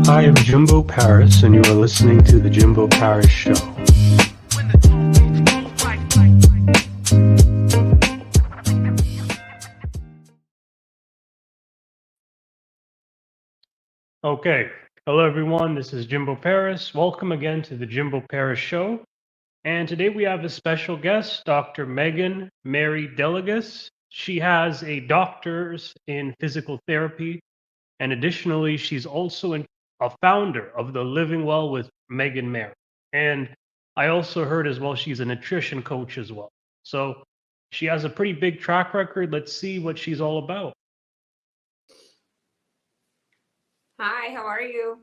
I am Jimbo Paris, and you are listening to The Jimbo Paris Show. Okay, hello everyone, this is Jimbo Paris. Welcome again to The Jimbo Paris Show. And today we have a special guest, Dr. Megan Mary Delegas. She has a doctor's in physical therapy, and additionally, she's also a founder of the Living Well with Megan Mary. And I also heard as well she's a nutrition coach as well. So she has a pretty big track record. Let's see what she's all about. Hi, how are you?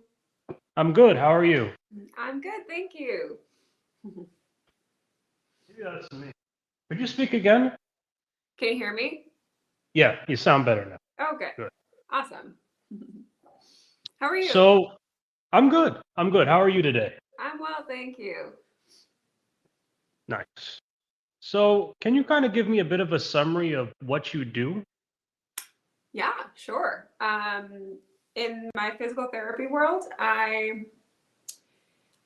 I'm good. How are you? I'm good, thank you. Maybe that's me. Could you speak again? Can you hear me? Yeah, you sound better now. Oh, good. Good. Awesome. How are you? So I'm good. I'm good. How are you today? I'm well, thank you. Nice. So can you kind of give me a bit of a summary of what you do? Yeah, sure. In my physical therapy world, I've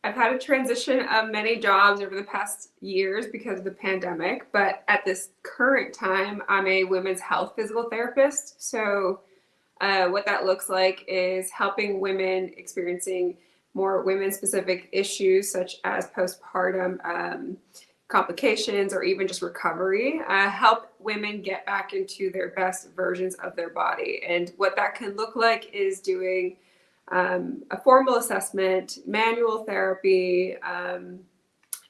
had a transition of many jobs over the past years because of the pandemic, but at this current time, I'm a women's health physical therapist. So what that looks like is helping women experiencing more women-specific issues such as postpartum complications or even just recovery, help women get back into their best versions of their body. And what that can look like is doing a formal assessment, manual therapy,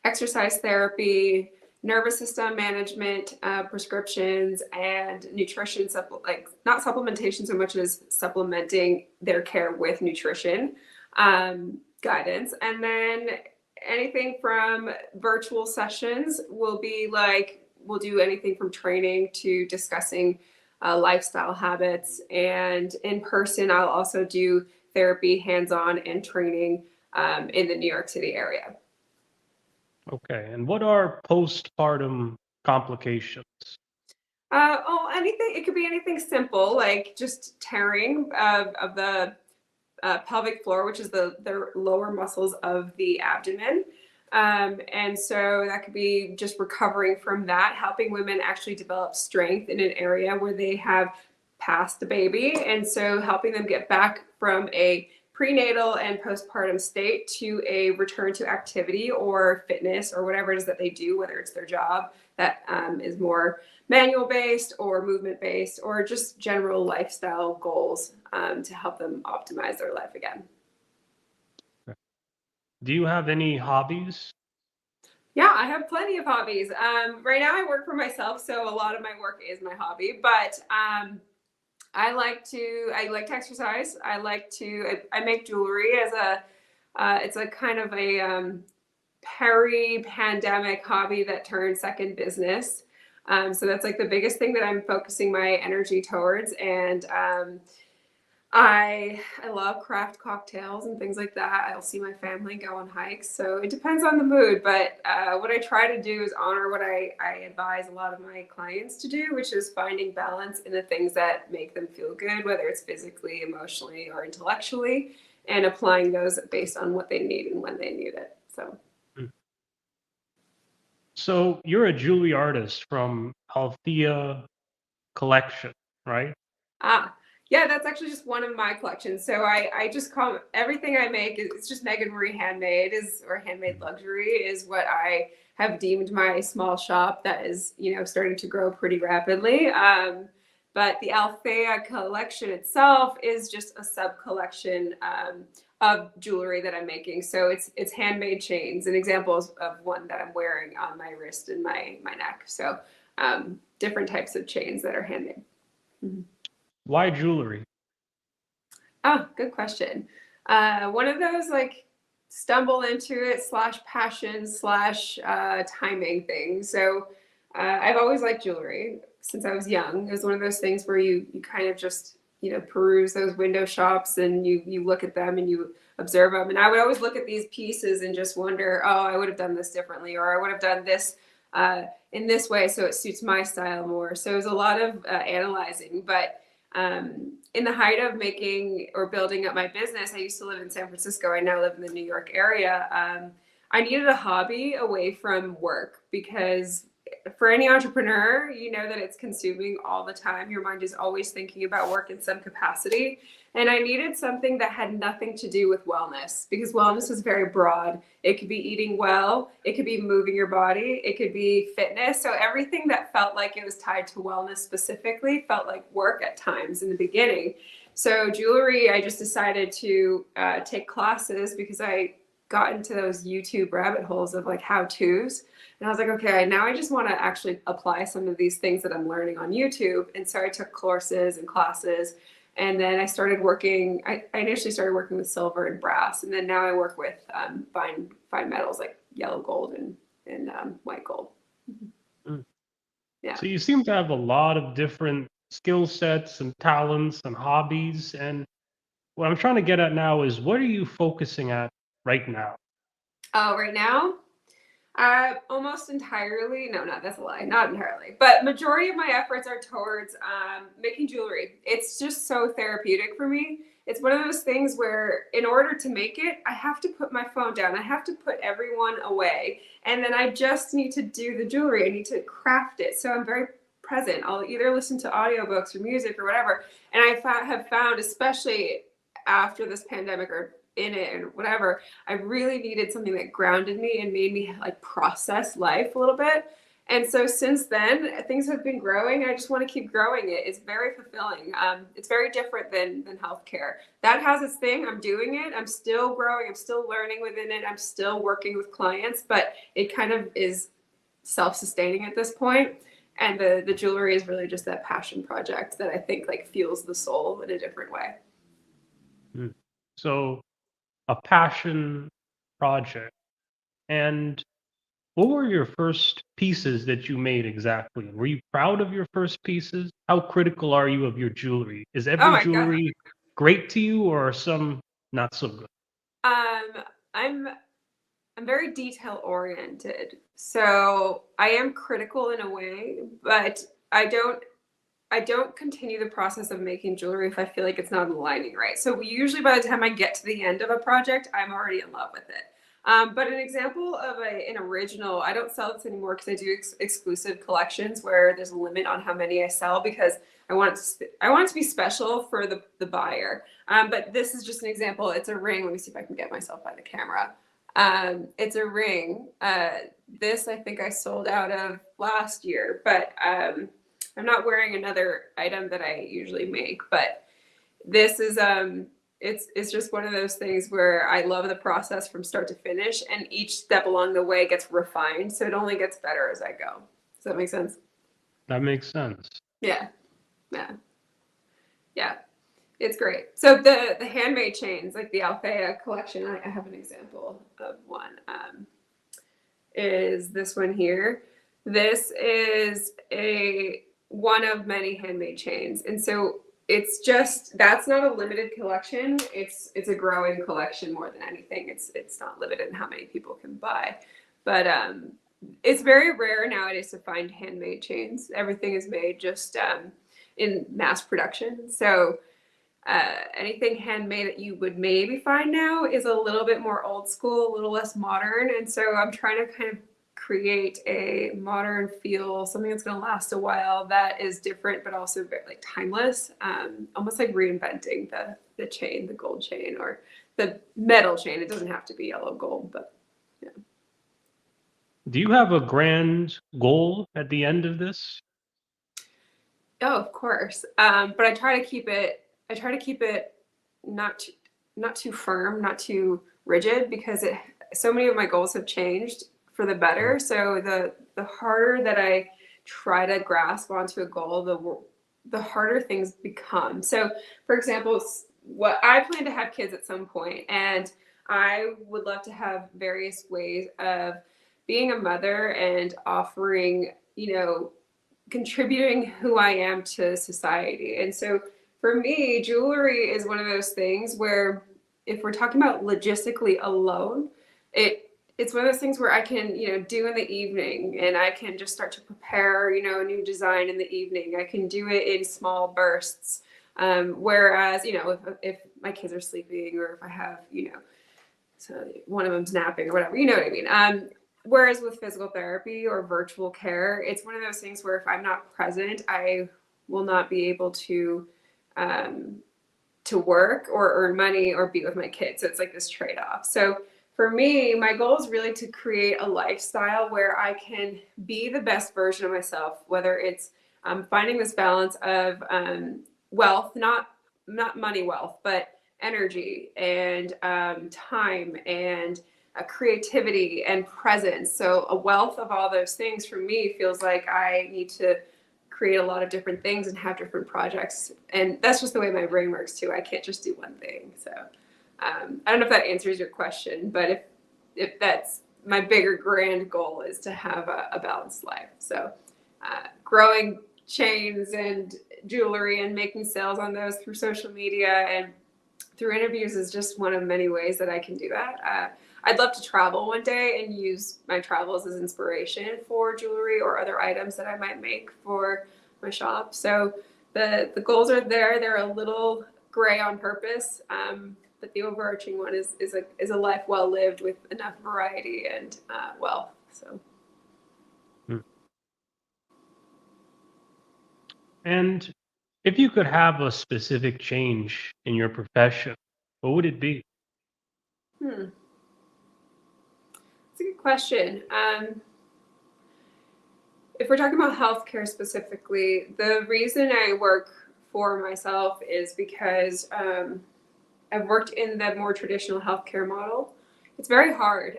exercise therapy, nervous system management, prescriptions, and nutrition, like not supplementation so much as supplementing their care with nutrition guidance. And then anything from virtual sessions will be like, we'll do anything from training to discussing lifestyle habits. And in person, I'll also do therapy hands-on and training in the New York City area. Okay. And what are postpartum complications? Anything. It could be anything simple, like just tearing of the pelvic floor, which is the lower muscles of the abdomen. And so that could be just recovering from that, helping women actually develop strength in an area where they have passed the baby. And so helping them get back from a prenatal and postpartum state to a return to activity or fitness or whatever it is that they do, whether it's their job that is more manual based or movement based or just general lifestyle goals to help them optimize their life again. Do you have any hobbies? Yeah, I have plenty of hobbies. Right now I work for myself, so a lot of my work is my hobby, but I like to exercise. I make jewelry as it's a kind of a peri-pandemic hobby that turned second business. So that's like the biggest thing that I'm focusing my energy towards. And I love craft cocktails and things like that. I'll see my family go on hikes. So it depends on the mood. But what I try to do is honor what I advise a lot of my clients to do, which is finding balance in the things that make them feel good, whether it's physically, emotionally, or intellectually, and applying those based on what they need and when they need it. So you're a jewelry artist from Althea Collection, right? Yeah, that's actually just one of my collections. So I just call everything I make, it's just Megan Marie handmade or handmade luxury is what I have deemed my small shop that is, starting to grow pretty rapidly. But the Althea Collection itself is just a sub collection of jewelry that I'm making. So it's handmade chains and examples of one that I'm wearing on my wrist and my neck. So different types of chains that are handmade. Mm-hmm. Why jewelry? Oh, good question. One of those like stumble into it / passion / timing thing. So I've always liked jewelry since I was young. It was one of those things where you kind of just, peruse those window shops and you look at them and you observe them. And I would always look at these pieces and just wonder, oh, I would have done this differently, or I would have done this in this way so it suits my style more. So it was a lot of analyzing, but In the height of making or building up my business, I used to live in San Francisco. I now live in the New York area. I needed a hobby away from work because for any entrepreneur, you know that it's consuming all the time. Your mind is always thinking about work in some capacity. And I needed something that had nothing to do with wellness because wellness is very broad. It could be eating well, it could be moving your body, it could be fitness. So everything that felt like it was tied to wellness specifically felt like work at times in the beginning. So jewelry, I just decided to take classes because I got into those YouTube rabbit holes of like how-tos. And I was like, okay, now I just want to actually apply some of these things that I'm learning on YouTube. And so I took courses and classes. And then I started working, I initially started working with silver and brass. And then now I work with fine metals like yellow gold and white gold. Mm. Yeah. So you seem to have a lot of different skill sets and talents and hobbies. And what I'm trying to get at now is what are you focusing at right now? Right now, almost entirely, no, that's a lie, not entirely, but majority of my efforts are towards making jewelry. It's just so therapeutic for me. It's one of those things where in order to make it, I have to put my phone down. I have to put everyone away. And then I just need to do the jewelry. I need to craft it. So I'm very present. I'll either listen to audiobooks or music or whatever. And I have found, especially after this pandemic or in it and whatever, I really needed something that grounded me and made me like process life a little bit. And so since then, things have been growing. I just want to keep growing it. It's very fulfilling. It's very different than healthcare. That has its thing. I'm doing it. I'm still growing. I'm still learning within it. I'm still working with clients, but it kind of is self-sustaining at this point. And the jewelry is really just that passion project that I think like fuels the soul in a different way. So a passion project. And what were your first pieces that you made exactly? Were you proud of your first pieces? How critical are you of your jewelry? Is Oh every my God. jewelry great to you or are some not so good? I'm very detail oriented. So I am critical in a way, but I don't continue the process of making jewelry if I feel like it's not aligning right. So usually by the time I get to the end of a project, I'm already in love with it. But an example of an original, I don't sell this anymore because I do exclusive collections where there's a limit on how many I sell because I want it to be special for the buyer. But this is just an example. It's a ring. Let me see if I can get myself by the camera. It's a ring. This I think I sold out of last year, but I'm not wearing another item that I usually make, but this is it's just one of those things where I love the process from start to finish, and each step along the way gets refined, so it only gets better as I go. Does that make sense? That makes sense. Yeah. It's great. So the handmade chains, like the Althea Collection, I have an example of one. Is this one here? This is one of many handmade chains, and so it's just that's not a limited collection. It's a growing collection more than anything. It's not limited in how many people can buy, but it's very rare nowadays to find handmade chains. Everything is made just in mass production. So anything handmade that you would maybe find now is a little bit more old school, a little less modern, and so I'm trying to kind of create a modern feel, something that's going to last a while that is different but also very like timeless, almost like reinventing the chain, the gold chain or the metal chain. It doesn't have to be yellow gold, but yeah. Do you have a grand goal at the end of this? Oh, of course. But I try to keep it not too firm, not too rigid, because so many of my goals have changed for the better. So the harder that I try to grasp onto a goal, the harder things become. So for example, what I plan to have kids at some point, and I would love to have various ways of being a mother and offering, contributing who I am to society. And so for me, jewelry is one of those things where if we're talking about logistically alone, it's one of those things where I can, do in the evening, and I can just start to prepare, a new design in the evening. I can do it in small bursts. Whereas, if my kids are sleeping or if I have, so one of them's napping or whatever, you know what I mean? Whereas with physical therapy or virtual care, it's one of those things where if I'm not present, I will not be able to work or earn money or be with my kids. So it's like this trade-off. So for me, my goal is really to create a lifestyle where I can be the best version of myself, whether it's finding this balance of wealth, not money wealth, but energy and time and creativity and presence. So a wealth of all those things for me feels like I need to create a lot of different things and have different projects. And that's just the way my brain works too. I can't just do one thing. So I don't know if that answers your question, but if that's my bigger grand goal is to have a balanced life. So growing chains and jewelry and making sales on those through social media and through interviews is just one of many ways that I can do that. I'd love to travel one day and use my travels as inspiration for jewelry or other items that I might make for my shop. So the goals are there. They're a little gray on purpose, but the overarching one is a life well lived with enough variety and wealth. So. And if you could have a specific change in your profession, what would it be? That's a good question. If we're talking about healthcare specifically, the reason I work for myself is because I've worked in the more traditional healthcare model. It's very hard.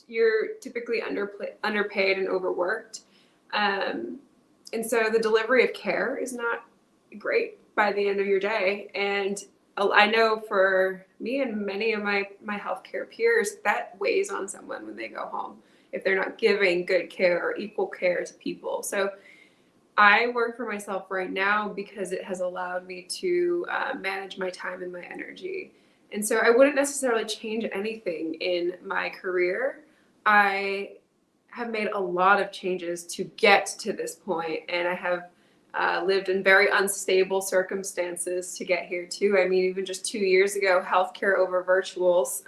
You're typically underpaid and overworked. And so the delivery of care is not great by the end of your day. And I know for me and many of my healthcare peers, that weighs on someone when they go home if they're not giving good care or equal care to people. So I work for myself right now because it has allowed me to manage my time and my energy. And so I wouldn't necessarily change anything in my career. I have made a lot of changes to get to this point, and I have lived in very unstable circumstances to get here too. I mean, even just 2 years ago, healthcare over virtuals,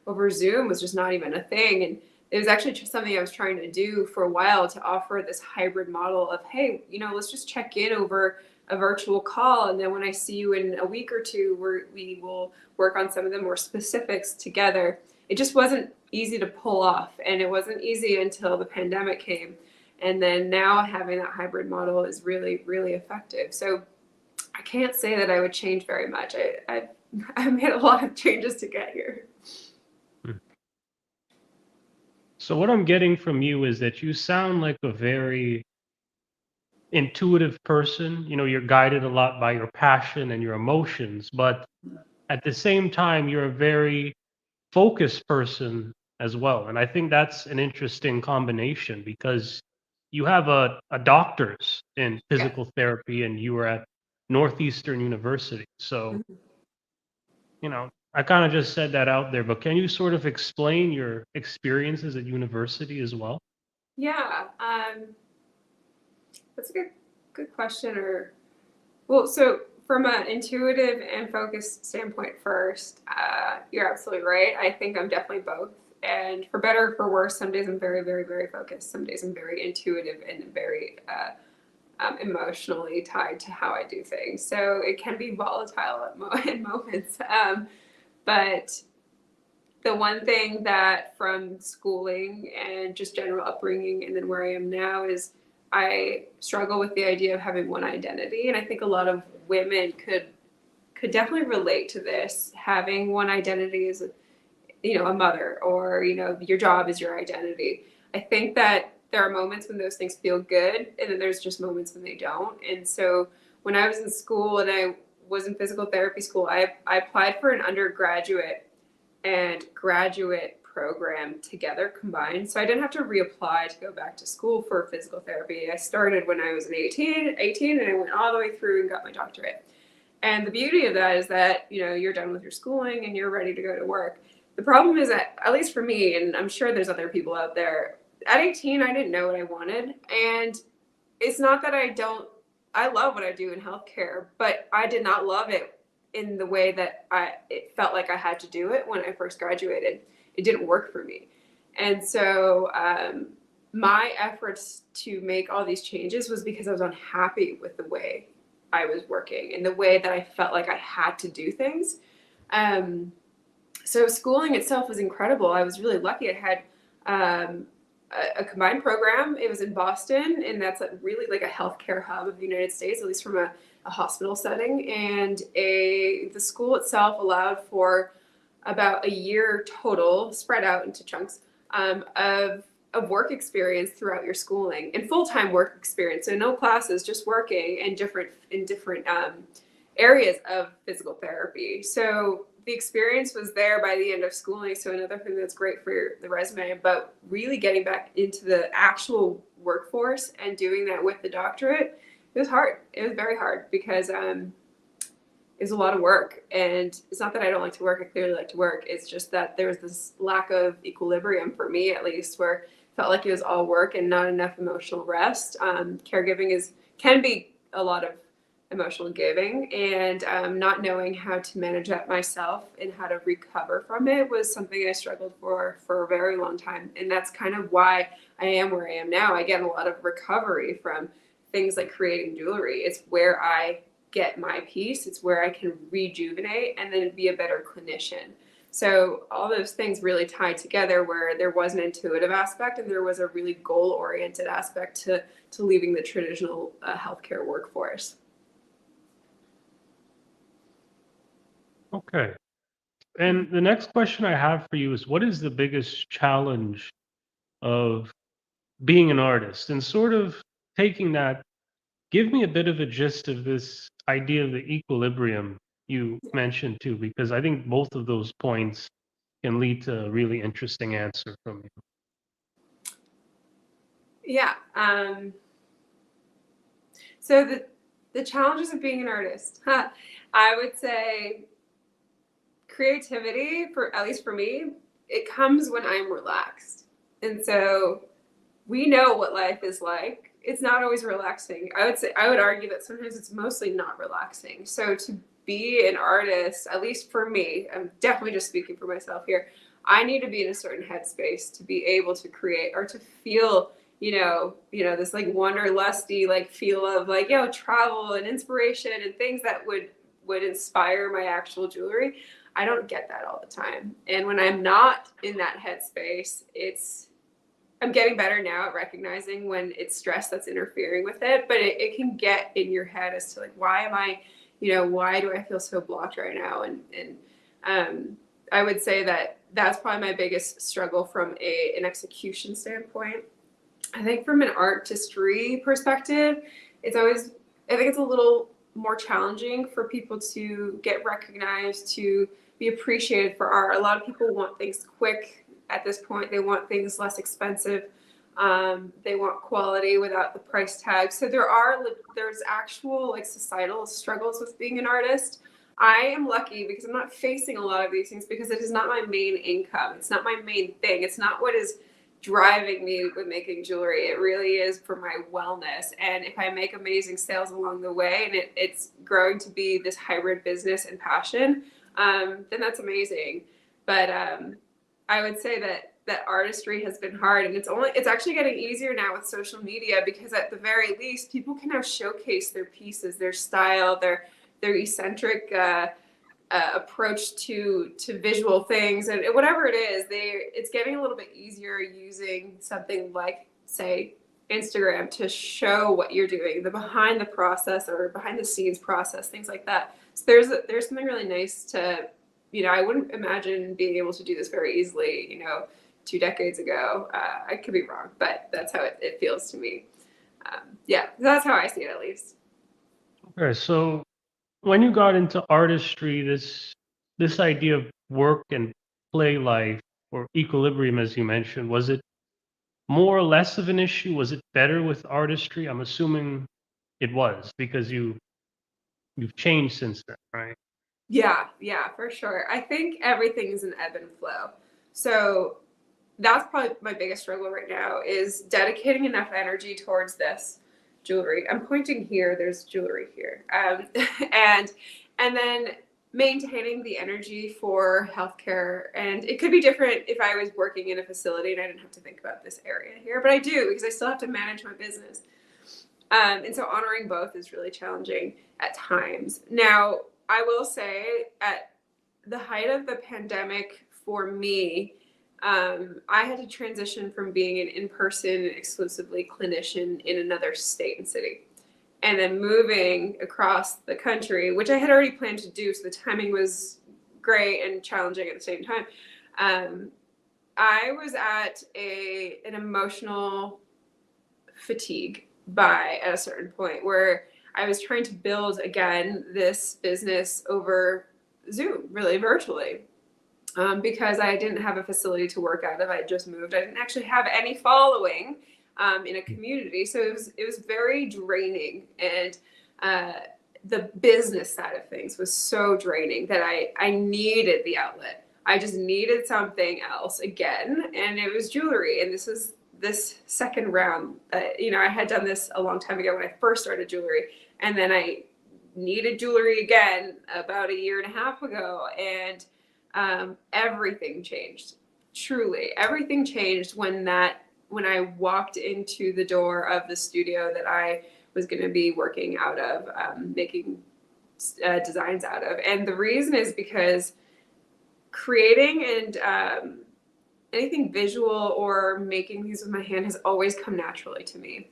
over Zoom was just not even a thing. And it was actually just something I was trying to do for a while to offer this hybrid model of, hey, let's just check in over a virtual call. And then when I see you in a week or two, we will work on some of the more specifics together. It just wasn't easy to pull off. And it wasn't easy until the pandemic came. And then now having that hybrid model is really, really effective. So I can't say that I would change very much. I've made a lot of changes to get here. So what I'm getting from you is that you sound like a very intuitive person. You're guided a lot by your passion and your emotions, but at the same time, you're a very focused person as well. And I think that's an interesting combination because you have a doctor's in physical therapy and you were at Northeastern University. So, I kind of just said that out there, but can you sort of explain your experiences at university as well? Yeah, that's a good question. So from an intuitive and focused standpoint first, you're absolutely right. I think I'm definitely both. And for better or for worse, some days I'm very, very, very focused. Some days I'm very intuitive and very emotionally tied to how I do things. So it can be volatile in moments. But the one thing that from schooling and just general upbringing and then where I am now is I struggle with the idea of having one identity. And I think a lot of women could definitely relate to this. Having one identity as a mother or, your job is your identity. I think that there are moments when those things feel good and then there's just moments when they don't. And so when I was in school and I was in physical therapy school, I applied for an undergraduate and graduate program together combined. So I didn't have to reapply to go back to school for physical therapy. I started when I was 18 and I went all the way through and got my doctorate. And the beauty of that is that, you're done with your schooling and you're ready to go to work. The problem is that, at least for me, and I'm sure there's other people out there, at 18, I didn't know what I wanted. And it's not that I don't I love what I do in healthcare, but I did not love it in the way that it felt like I had to do it when I first graduated. It didn't work for me. And so my efforts to make all these changes was because I was unhappy with the way I was working and the way that I felt like I had to do things. So schooling itself was incredible. I was really lucky. I had a combined program. It was in Boston, and that's really like a healthcare hub of the United States, at least from a hospital setting. And the school itself allowed for about a year total, spread out into chunks, of work experience throughout your schooling and full-time work experience. So no classes, just working in different areas of physical therapy. So the experience was there by the end of schooling. So another thing that's great for the resume, but really getting back into the actual workforce and doing that with the doctorate, it was hard. It was very hard because it was a lot of work. And it's not that I don't like to work. I clearly like to work. It's just that there was this lack of equilibrium for me, at least, where it felt like it was all work and not enough emotional rest. Caregiving can be a lot of emotional giving, and not knowing how to manage that myself and how to recover from it was something I struggled for a very long time. And that's kind of why I am where I am now. I get a lot of recovery from things like creating jewelry. It's where I get my peace. It's where I can rejuvenate and then be a better clinician. So all those things really tied together, where there was an intuitive aspect and there was a really goal-oriented aspect to leaving the traditional healthcare workforce. Okay. And the next question I have for you is, what is the biggest challenge of being an artist? And sort of taking that, give me a bit of a gist of this idea of the equilibrium you mentioned too, because I think both of those points can lead to a really interesting answer from you. Yeah. So the challenges of being an artist, I would say creativity, for at least for me, it comes when I'm relaxed. And so we know what life is like. It's not always relaxing. I would argue that sometimes it's mostly not relaxing. So to be an artist, at least for me, I'm definitely just speaking for myself here, I need to be in a certain headspace to be able to create or to feel, this like wanderlusty like feel of like, travel and inspiration and things that would inspire my actual jewelry. I don't get that all the time. And when I'm not in that headspace, I'm getting better now at recognizing when it's stress that's interfering with it, but it can get in your head as to like, why am I, why do I feel so blocked right now? And I would say that that's probably my biggest struggle from an execution standpoint. I think from an artistry perspective, I think it's a little more challenging for people to get recognized, to be appreciated for art. A lot of people want things quick at this point. They want things less expensive. They want quality without the price tag. So there's actual like societal struggles with being an artist. I am lucky because I'm not facing a lot of these things because it is not my main income. It's not my main thing. It's not what is driving me with making jewelry. It really is for my wellness. And if I make amazing sales along the way and it's growing to be this hybrid business and passion, then that's amazing. But I would say that artistry has been hard, and it's actually getting easier now with social media, because at the very least people can now showcase their pieces, their style, their eccentric approach to visual things, and whatever it is, it's getting a little bit easier using something like, say, Instagram to show what you're doing, the behind the process or behind the scenes process, things like that. So there's something really nice to, I wouldn't imagine being able to do this very easily, 2 decades ago. I could be wrong, but that's how it feels to me. That's how I see it, at least. Okay, so when you got into artistry, this idea of work and play life, or equilibrium, as you mentioned, was it more or less of an issue? Was it better with artistry? I'm assuming it was, because you've changed since then, right? Yeah, for sure. I think everything is an ebb and flow. So that's probably my biggest struggle right now, is dedicating enough energy towards this jewelry. I'm pointing here. There's jewelry here. And then maintaining the energy for healthcare. And it could be different if I was working in a facility and I didn't have to think about this area here, but I do because I still have to manage my business. And so honoring both is really challenging at times. Now, I will say at the height of the pandemic for me, I had to transition from being an in-person exclusively clinician in another state and city, and then moving across the country, which I had already planned to do. So the timing was great and challenging at the same time. I was at an emotional fatigue at a certain point where I was trying to build again this business over Zoom, really virtually, because I didn't have a facility to work out of. I just moved. I didn't actually have any following in a community, so it was very draining, and the business side of things was so draining that I needed the outlet. I just needed something else again, and it was jewelry. And this second round, I had done this a long time ago when I first started jewelry, and then I needed jewelry again about a year and a half ago, and everything changed. Truly, everything changed when I walked into the door of the studio that I was going to be working out of, making designs out of. And the reason is because creating and anything visual or making things with my hand has always come naturally to me.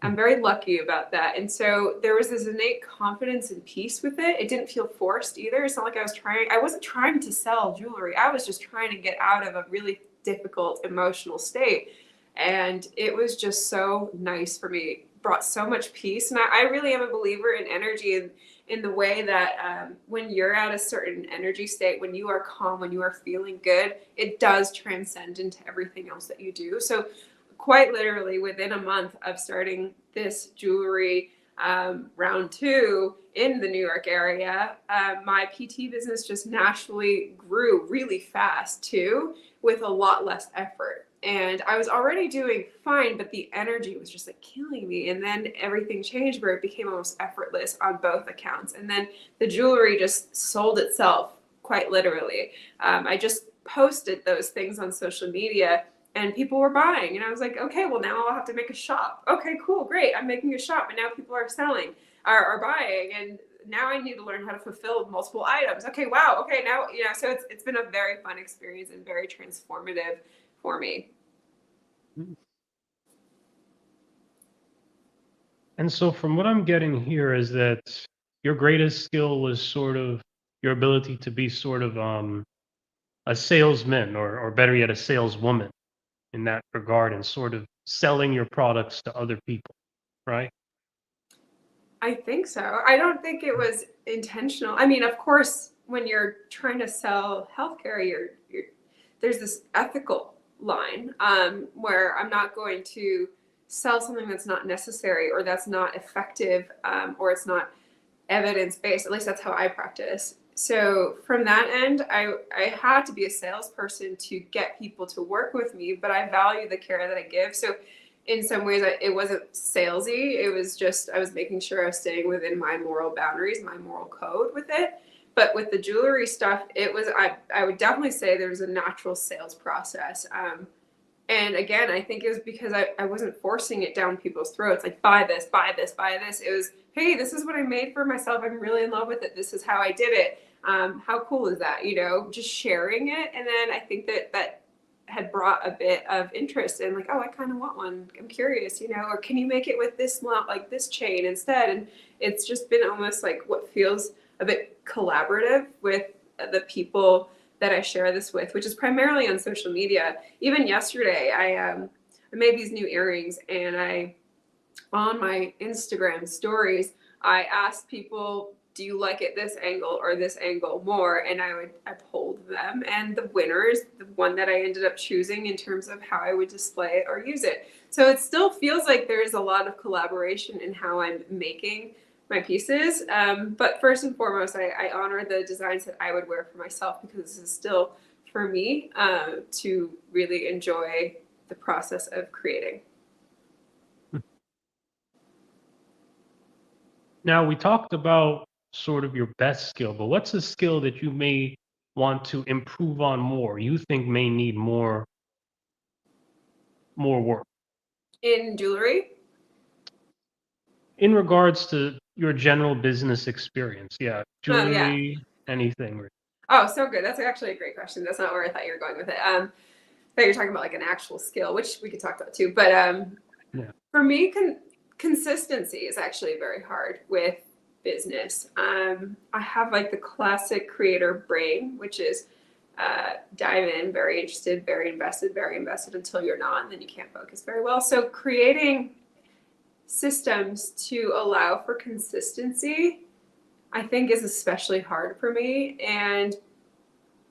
I'm very lucky about that. And so there was this innate confidence and peace with it. It didn't feel forced either. It's not like I wasn't trying to sell jewelry. I was just trying to get out of a really difficult emotional state. And it was just so nice for me. It brought so much peace. And I really am a believer in energy and in the way that when you're at a certain energy state, when you are calm, when you are feeling good, it does transcend into everything else that you do. So quite literally within a month of starting this jewelry round 2 in the New York area, my PT business just naturally grew really fast too, with a lot less effort. And I was already doing fine, but the energy was just like killing me. And then everything changed where it became almost effortless on both accounts. And then the jewelry just sold itself quite literally. I just posted those things on social media and people were buying. And I was like, okay, well, now I'll have to make a shop. Okay, cool, great. I'm making a shop and now people are selling, are buying. And now I need to learn how to fulfill multiple items. Okay, wow. Okay, now, so it's been a very fun experience and very transformative for me. And so from what I'm getting here is that your greatest skill was sort of your ability to be sort of a salesman or better yet, a saleswoman in that regard, and sort of selling your products to other people, right? I think so. I don't think it was intentional. I mean, of course, when you're trying to sell healthcare, there's this ethical line where I'm not going to sell something that's not necessary or that's not effective or it's not evidence-based. At least that's how I practice. So from that end, I had to be a salesperson to get people to work with me, but I value the care that I give. So in some ways, it wasn't salesy. It was just, I was making sure I was staying within my moral boundaries, my moral code with it. But with the jewelry stuff, I would definitely say there was a natural sales process. And again, I think it was because I wasn't forcing it down people's throats, like buy this, buy this, buy this. It was, hey, this is what I made for myself. I'm really in love with it. This is how I did it. How cool is that? Just sharing it. And then I think that had brought a bit of interest in like, oh, I kind of want one. I'm curious, or can you make it with this, like this chain instead? And it's just been almost like what feels a bit collaborative with the people that I share this with, which is primarily on social media. Even yesterday, I made these new earrings, and on my Instagram stories, I asked people, do you like it this angle or this angle more? And I polled them, and the winner is the one that I ended up choosing in terms of how I would display it or use it. So it still feels like there is a lot of collaboration in how I'm making my pieces. But first and foremost, I honor the designs that I would wear for myself, because this is still for me to really enjoy the process of creating. Now, we talked about sort of your best skill, but what's a skill that you may want to improve on more, you think may need more work? In jewelry? In regards to your general business experience, yeah, Oh, yeah. jewelry, anything. Oh, so good. That's actually a great question. That's not where I thought you were going with it. I thought you were talking about like an actual skill, which we could talk about too. But Yeah. for me, consistency is actually very hard with business. I have like the classic creator brain, which is dive in, very interested, very invested until you're not, and then you can't focus very well. So creating systems to allow for consistency, I think, is especially hard for me. And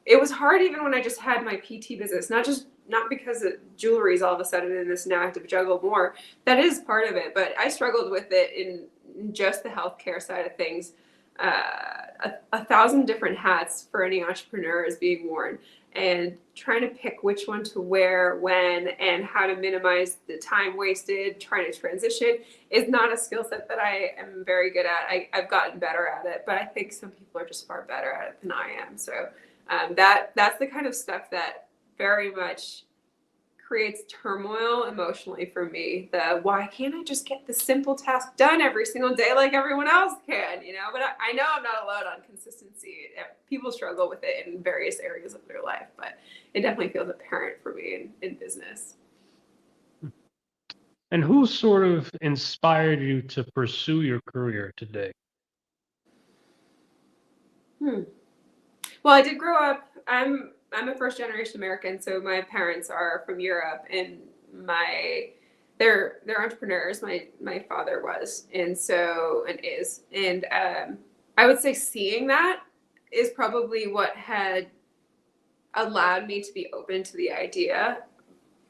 it was hard even when I just had my PT business, not because jewelry is all of a sudden in this, now I have to juggle more. That is part of it, but I struggled with it in just the healthcare side of things. A thousand different hats for any entrepreneur is being worn, and trying to pick which one to wear when and how to minimize the time wasted trying to transition is not a skill set that I am very good at. I've gotten better at it, but I think some people are just far better at it than I am. So that's the kind of stuff that very much creates turmoil emotionally for me. The why can't I just get the simple task done every single day like everyone else can, you know? But I know I'm not alone on consistency. People struggle with it in various areas of their life, but it definitely feels apparent for me in business. And who sort of inspired you to pursue your career today? Well, I did grow up. I'm a first generation American, so my parents are from Europe, and they're entrepreneurs. My father was, and is, and I would say seeing that is probably what had allowed me to be open to the idea.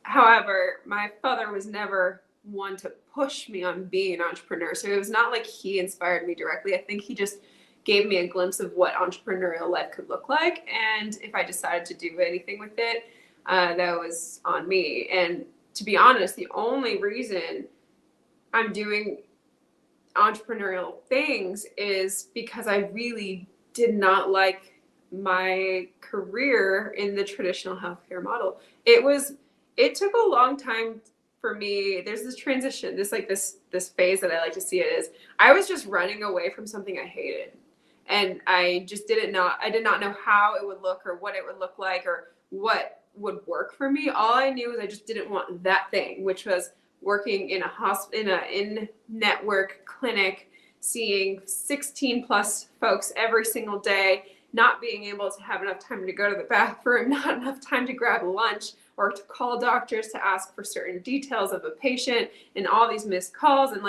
However, my father was never one to push me on being an entrepreneur, so it was not like he inspired me directly. I think he just gave me a glimpse of what entrepreneurial life could look like. And if I decided to do anything with it, that was on me. And to be honest, the only reason I'm doing entrepreneurial things is because I really did not like my career in the traditional healthcare model. It took a long time for me. There's this transition, this phase that I like to see it is I was just running away from something I hated. And I did not know how it would look or what it would look like or what would work for me. All I knew was I just didn't want that thing, which was working in in-network clinic, seeing 16 plus folks every single day, not being able to have enough time to go to the bathroom, not enough time to grab lunch or to call doctors to ask for certain details of a patient, and all these missed calls, and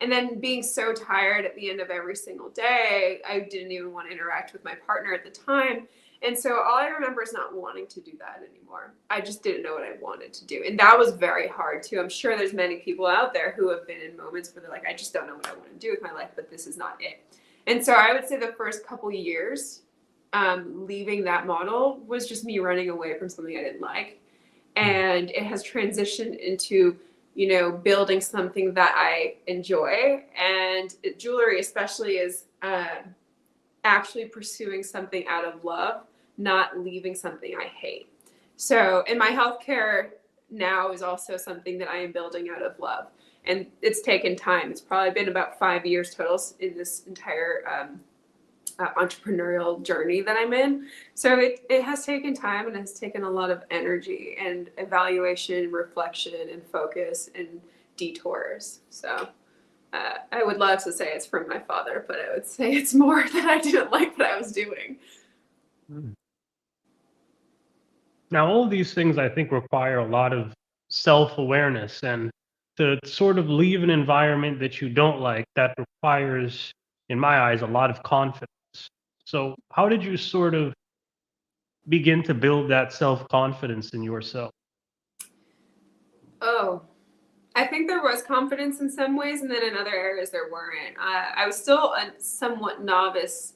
and then being so tired at the end of every single day, I didn't even want to interact with my partner at the time. And so all I remember is not wanting to do that anymore. I just didn't know what I wanted to do. And that was very hard too. I'm sure there's many people out there who have been in moments where they're like, I just don't know what I want to do with my life, but this is not it. And so I would say the first couple of years, leaving that model was just me running away from something I didn't like. And it has transitioned into, building something that I enjoy. And jewelry especially is actually pursuing something out of love, not leaving something I hate. So, and my healthcare now is also something that I am building out of love. And it's taken time. It's probably been about 5 years total in this entire entrepreneurial journey that I'm in. So it has taken time, and it has taken a lot of energy and evaluation, reflection, and focus and detours. So I would love to say it's from my father, but I would say it's more that I didn't like what I was doing. Now, all of these things I think require a lot of self-awareness, and to sort of leave an environment that you don't like, that requires, in my eyes, a lot of confidence. So how did you sort of begin to build that self-confidence in yourself? Oh, I think there was confidence in some ways, and then in other areas there weren't. I was still a somewhat novice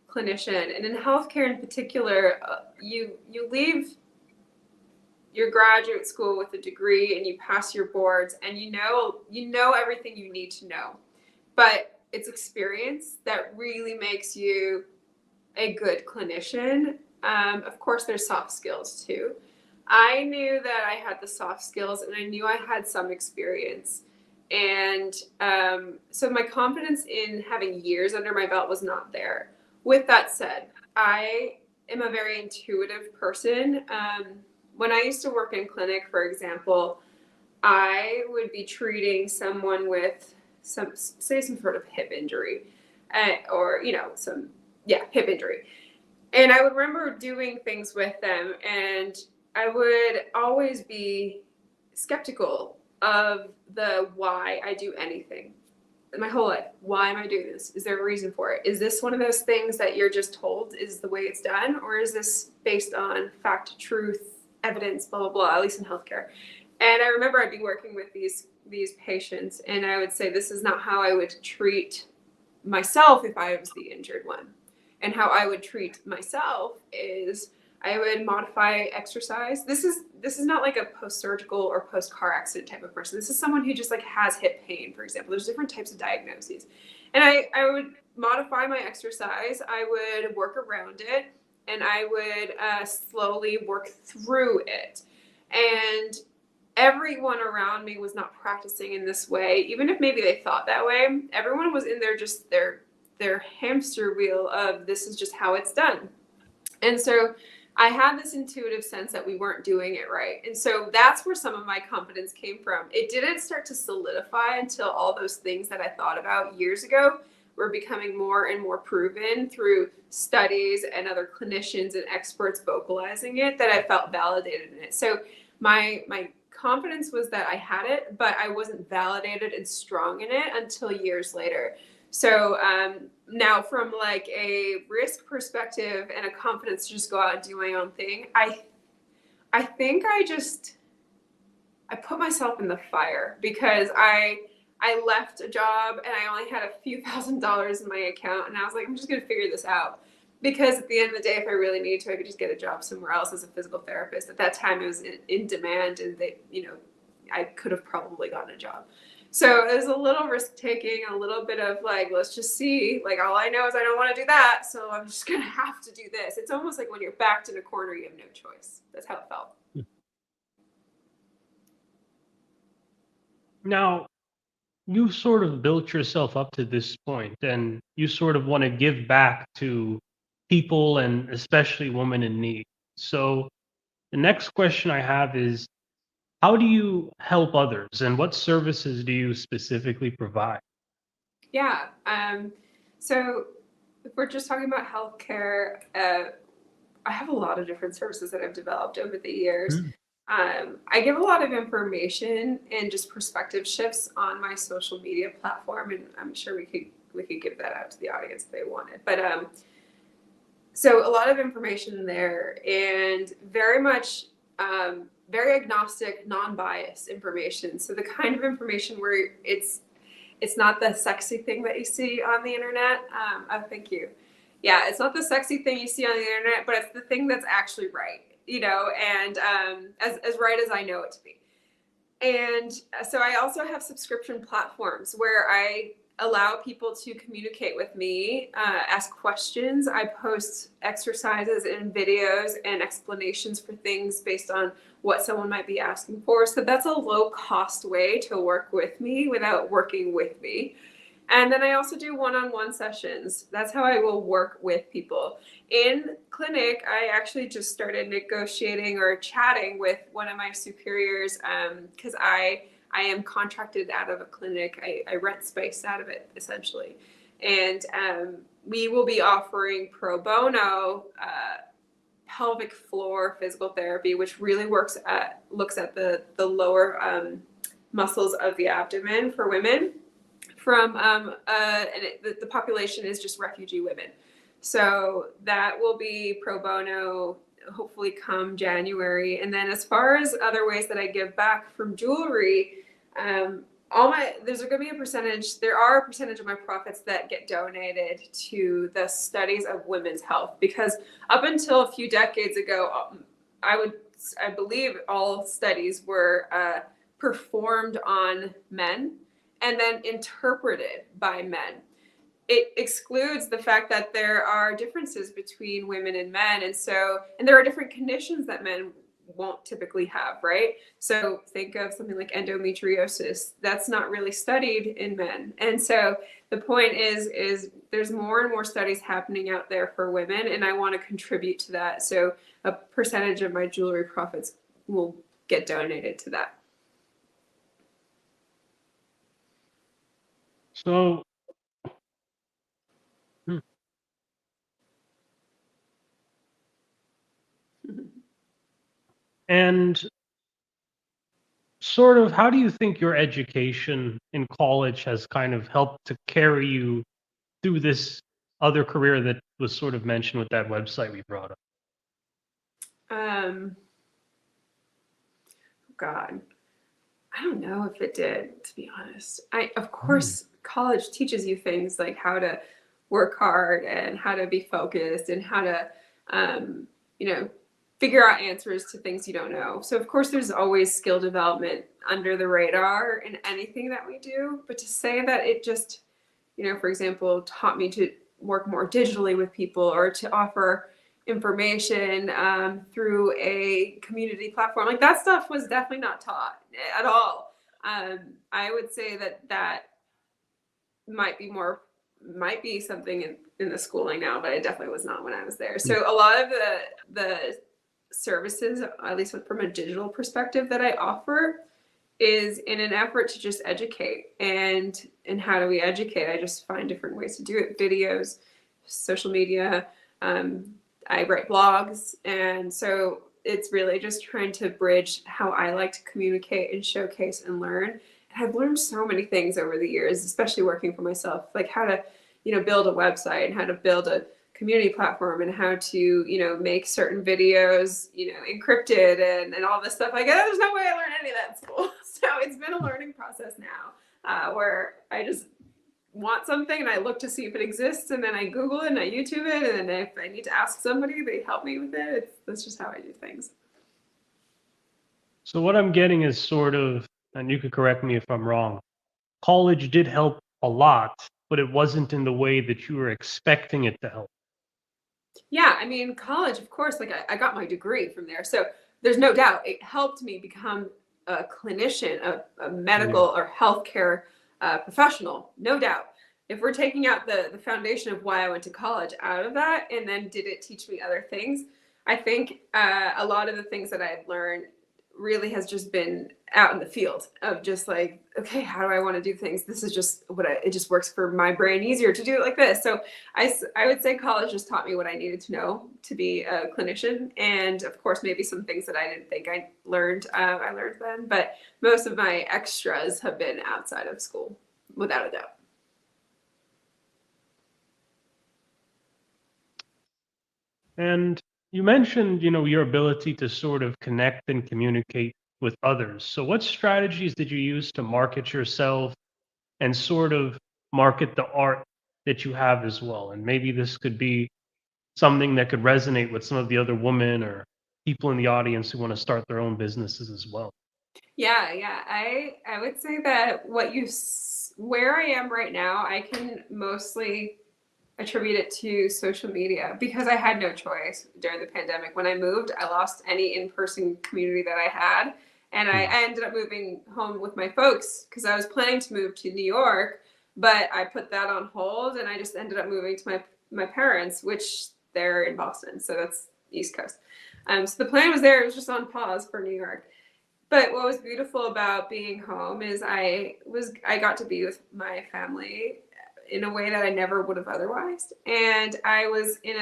clinician, and in healthcare in particular, you leave your graduate school with a degree and you pass your boards, and you know everything you need to know, but it's experience that really makes you a good clinician. Of course, there's soft skills too. I knew that I had the soft skills and I knew I had some experience. And so my confidence in having years under my belt was not there. With that said, I am a very intuitive person. When I used to work in clinic, for example, I would be treating someone with some sort of hip injury, or hip injury. And I would remember doing things with them, and I would always be skeptical of the why I do anything. My whole life, why am I doing this? Is there a reason for it? Is this one of those things that you're just told is the way it's done, or is this based on fact, truth, evidence, blah blah blah? At least in healthcare. And I remember I'd be working with these patients, and I would say, this is not how I would treat myself if I was the injured one. And how I would treat myself is I would modify exercise. This is not like a post-surgical or post-car accident type of person. This is someone who just like has hip pain, for example. There's different types of diagnoses. And I would modify my exercise. I would work around it, and I would slowly work through it. And everyone around me was not practicing in this way, even if maybe they thought that way. Everyone was in their hamster wheel of this is just how it's done. And so I had this intuitive sense that we weren't doing it right. And so that's where some of my confidence came from. It didn't start to solidify until all those things that I thought about years ago were becoming more and more proven through studies and other clinicians and experts vocalizing it, that I felt validated in it. So my confidence was that I had it, but I wasn't validated and strong in it until years later. So now from like a risk perspective and a confidence to just go out and do my own thing, I think I put myself in the fire, because I left a job and I only had a few $1,000s in my account, and I was like, I'm just going to figure this out. Because at the end of the day, if I really needed to, I could just get a job somewhere else as a physical therapist. At that time, it was in demand, and I could have probably gotten a job. So it was a little risk taking, a little bit of like, let's just see. Like, all I know is I don't want to do that, so I'm just gonna have to do this. It's almost like when you're backed in a corner, you have no choice. That's how it felt. Now, you sort of built yourself up to this point, and you sort of want to give back to people, and especially women in need. So the next question I have is, how do you help others, and what services do you specifically provide? Yeah. So if we're just talking about healthcare, I have a lot of different services that I've developed over the years. Mm. I give a lot of information and just perspective shifts on my social media platform, and I'm sure we could give that out to the audience if they wanted. But so a lot of information there, and very much very agnostic, non-biased information. So the kind of information where it's not the sexy thing that you see on the internet. Oh, thank you. Yeah, it's not the sexy thing you see on the internet, but it's the thing that's actually right, and as right as I know it to be. And so I also have subscription platforms where I allow people to communicate with me, ask questions. I post exercises and videos and explanations for things based on what someone might be asking for. So that's a low cost way to work with me without working with me. And then I also do one-on-one sessions. That's how I will work with people. In clinic, I actually just started negotiating or chatting with one of my superiors, because I am contracted out of a clinic. I rent space out of it, essentially. And we will be offering pro bono pelvic floor physical therapy, which really looks at the lower muscles of the abdomen for women. And the population is just refugee women. So that will be pro bono, hopefully come January. And then as far as other ways that I give back from jewelry, there's going to be a percentage. There are a percentage of my profits that get donated to the studies of women's health, because up until a few decades ago, I believe all studies were performed on men and then interpreted by men. it excludes the fact that there are differences between women and men. And there are different conditions that men won't typically have, right? So think of something like endometriosis. That's not really studied in men. And so the point is there's more and more studies happening out there for women, and I want to contribute to that. So a percentage of my jewelry profits will get donated to that. So, and sort of, how do you think your education in college has kind of helped to carry you through this other career that was sort of mentioned with that website we brought up? God, I don't know if it did, to be honest. Of course, college teaches you things like how to work hard and how to be focused and how to, figure out answers to things you don't know. So of course, there's always skill development under the radar in anything that we do. But to say that it just, for example, taught me to work more digitally with people or to offer information through a community platform, like that stuff was definitely not taught at all. I would say that might be something in the schooling now, but it definitely was not when I was there. So a lot of the services, at least from a digital perspective, that I offer is in an effort to just educate. And how do we educate? I just find different ways to do it: videos, social media. I write blogs, and so it's really just trying to bridge how I like to communicate and showcase and learn. And I've learned so many things over the years, especially working for myself, like how to, build a website and how to build a community platform and how to, make certain videos, encrypted and all this stuff. Like, there's no way I learned any of that in school. So it's been a learning process now, where I just want something and I look to see if it exists, and then I Google it and I YouTube it, and then if I need to ask somebody, they help me with it. That's just how I do things. So what I'm getting is sort of, and you could correct me if I'm wrong, college did help a lot, but it wasn't in the way that you were expecting it to help. Yeah, I mean, college, of course, like I got my degree from there. So there's no doubt it helped me become a clinician, a medical or healthcare professional, no doubt. If we're taking out the foundation of why I went to college out of that, and then did it teach me other things, I think a lot of the things that I had learned really has just been out in the field of just like, okay, how do I want to do things? This is just it just works for my brain easier to do it like this. So I would say college just taught me what I needed to know to be a clinician. And of course, maybe some things that I didn't think I learned then, but most of my extras have been outside of school, without a doubt. And you mentioned, your ability to sort of connect and communicate with others. So what strategies did you use to market yourself and sort of market the art that you have as well? And maybe this could be something that could resonate with some of the other women or people in the audience who want to start their own businesses as well. Yeah. I would say that where I am right now, I can mostly attribute it to social media because I had no choice during the pandemic. When I moved, I lost any in-person community that I had. And I ended up moving home with my folks because I was planning to move to New York, but I put that on hold and I just ended up moving to my parents, which they're in Boston. So that's East Coast. So the plan was there. It was just on pause for New York. But what was beautiful about being home is I got to be with my family in a way that I never would have otherwise. And I was in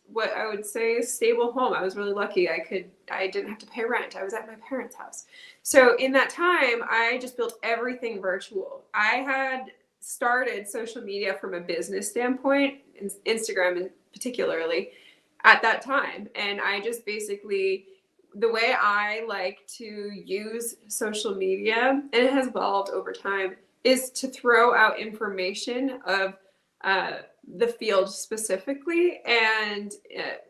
what I would say a stable home. I was really lucky. I didn't have to pay rent. I was at my parents' house. So in that time, I just built everything virtual. I had started social media from a business standpoint, Instagram in particularly, at that time. And I just basically, the way I like to use social media, and it has evolved over time, is to throw out information of the field specifically and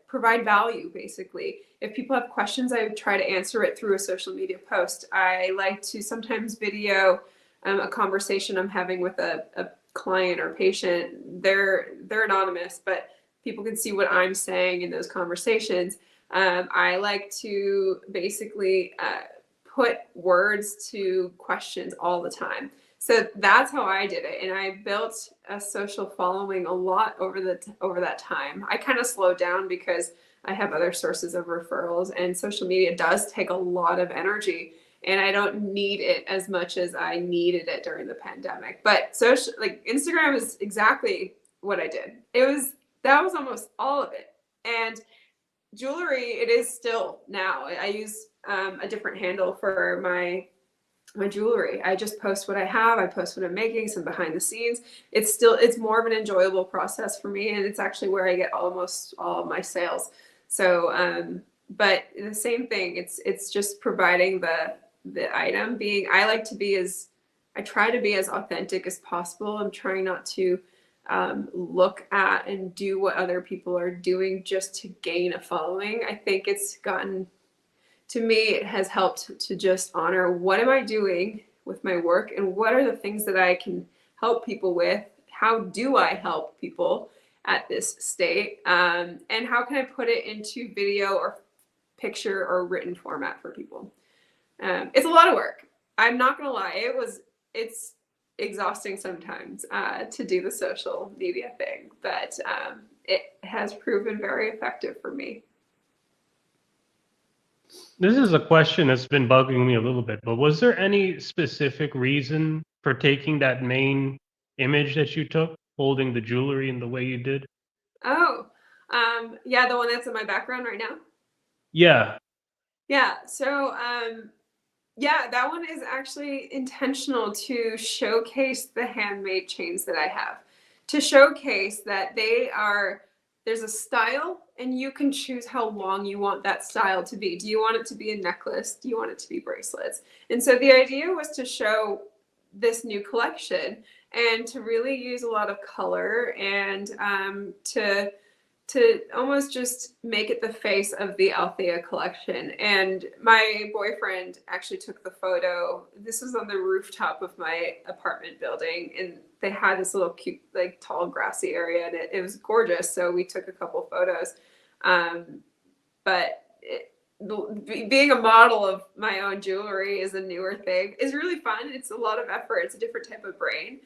provide value, basically. If people have questions, I try to answer it through a social media post. I like to sometimes video a conversation I'm having with a client or patient, they're anonymous, but people can see what I'm saying in those conversations. I like to basically put words to questions all the time. So that's how I did it, and I built a social following a lot over that time. I kind of slowed down because I have other sources of referrals, and social media does take a lot of energy, and I don't need it as much as I needed it during the pandemic. But social, like Instagram, is exactly what I did. That was almost all of it, and jewelry, it is still now. I use a different handle for my jewelry. I just post what I have. I post what I'm making, some behind the scenes. It's more of an enjoyable process for me, and it's actually where I get almost all of my sales. So, but the same thing. It's just providing the item. I try to be as authentic as possible. I'm trying not to look at and do what other people are doing just to gain a following. I think it's gotten, to me, it has helped to just honor what am I doing with my work and what are the things that I can help people with. How do I help people at this state? And how can I put it into video or picture or written format for people? It's a lot of work. I'm not gonna lie. It's exhausting sometimes to do the social media thing, but it has proven very effective for me. This is a question that's been bugging me a little bit, but was there any specific reason for taking that main image that you took, holding the jewelry in the way you did? Oh, yeah, the one that's in my background right now. Yeah. Yeah, so yeah, that one is actually intentional to showcase the handmade chains that I have, to showcase that there's a style and you can choose how long you want that style to be. Do you want it to be a necklace? Do you want it to be bracelets? And so the idea was to show this new collection and to really use a lot of color and to almost just make it the face of the Althea collection. And my boyfriend actually took the photo. This was on the rooftop of my apartment building, and they had this little cute, like tall grassy area, and it was gorgeous. So we took a couple photos. But being a model of my own jewelry is a newer thing. It's really fun. It's a lot of effort. It's a different type of brain.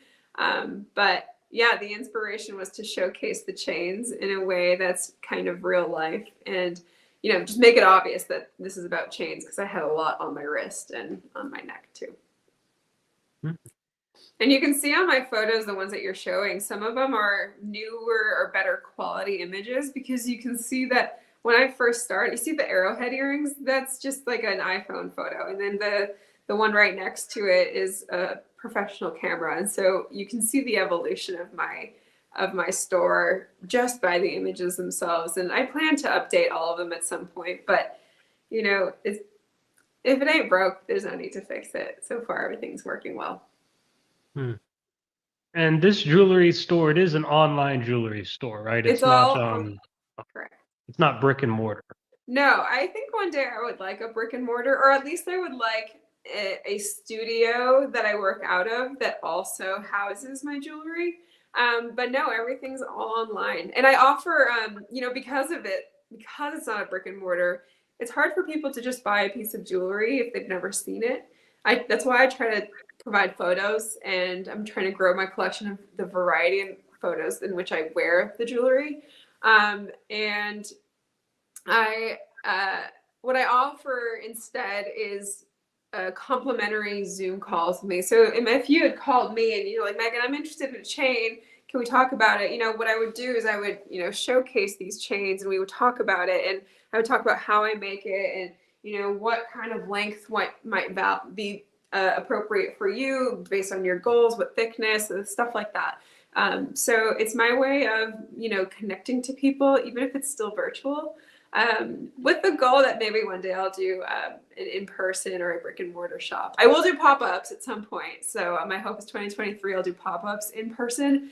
But yeah, the inspiration was to showcase the chains in a way that's kind of real life, and just make it obvious that this is about chains, because I had a lot on my wrist and on my neck too. Hmm. And you can see on my photos, the ones that you're showing, some of them are newer or better quality images, because you can see that when I first started, you see the arrowhead earrings, that's just like an iPhone photo. And then the one right next to it is a professional camera. And so you can see the evolution of my store just by the images themselves. And I plan to update all of them at some point, but if it ain't broke, there's no need to fix it. So far, everything's working well. Hmm. And this jewelry store, it is an online jewelry store, right? It's correct. It's not brick and mortar. No, I think one day I would like a brick and mortar, or at least I would like a studio that I work out of that also houses my jewelry. But no, everything's all online. And I offer, because it's not a brick and mortar, it's hard for people to just buy a piece of jewelry if they've never seen it. That's why I try to provide photos, and I'm trying to grow my collection of the variety of photos in which I wear the jewelry. And what I offer instead is a complimentary Zoom calls with me. So if you had called me and you're like, Megan, I'm interested in a chain, can we talk about it? What I would do is I would, showcase these chains, and we would talk about it, and I would talk about how I make it, and what kind of length might be appropriate for you based on your goals, what thickness, and stuff like that. So it's my way of, connecting to people, even if it's still virtual. With the goal that maybe one day I'll do an in-person or a brick and mortar shop. I will do pop-ups at some point. So my hope is 2023 I'll do pop-ups in person,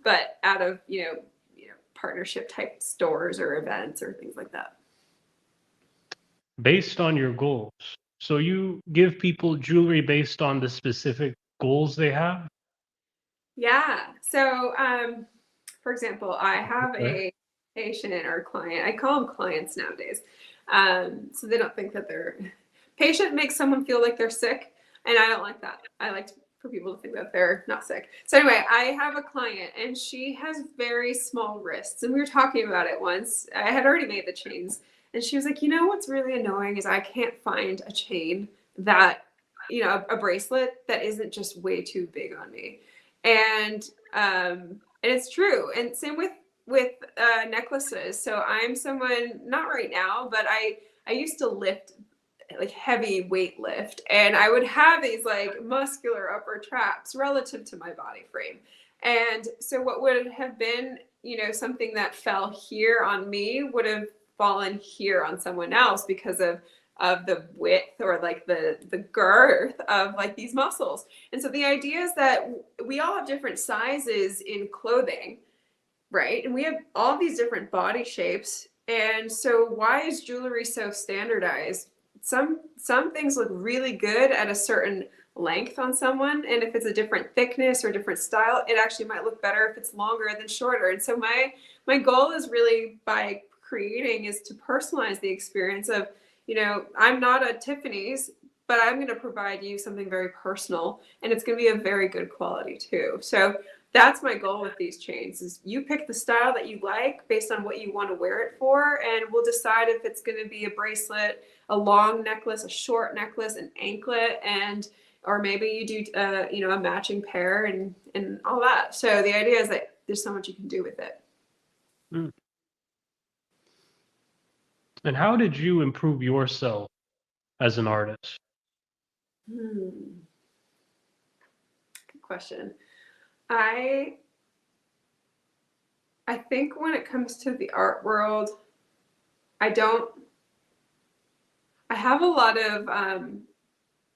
but out of partnership type stores or events or things like that. Based on your goals. So you give people jewelry based on the specific goals they have? Yeah. So, for example, I have Okay. a patient or client. I call them clients nowadays, so they don't think that they're patient makes someone feel like they're sick, and I don't like that. I like for people to think that they're not sick. So anyway, I have a client, and she has very small wrists, and we were talking about it once. I had already made the chains, and she was like, "You know what's really annoying is I can't find a chain that, a bracelet that isn't just way too big on me." And it's true. And same with necklaces. So I'm someone, not right now, but I used to lift, like heavy weight lift, and I would have these like muscular upper traps relative to my body frame. And so what would have been, something that fell here on me would have fallen here on someone else because of the width, or like the girth of like these muscles. And so the idea is that we all have different sizes in clothing, right? And we have all these different body shapes. And so why is jewelry so standardized? Some things look really good at a certain length on someone, and if it's a different thickness or different style, it actually might look better if it's longer than shorter. And so my goal is really, by creating, is to personalize the experience of, I'm not a Tiffany's, but I'm going to provide you something very personal, and it's going to be of very good quality too. So that's my goal with these chains, is you pick the style that you like based on what you want to wear it for, and we'll decide if it's going to be a bracelet, a long necklace, a short necklace, an anklet, and or maybe you do a matching pair and all that. So the idea is that there's so much you can do with it. Mm. And how did you improve yourself as an artist? Good question. I think when it comes to the art world, I have a lot of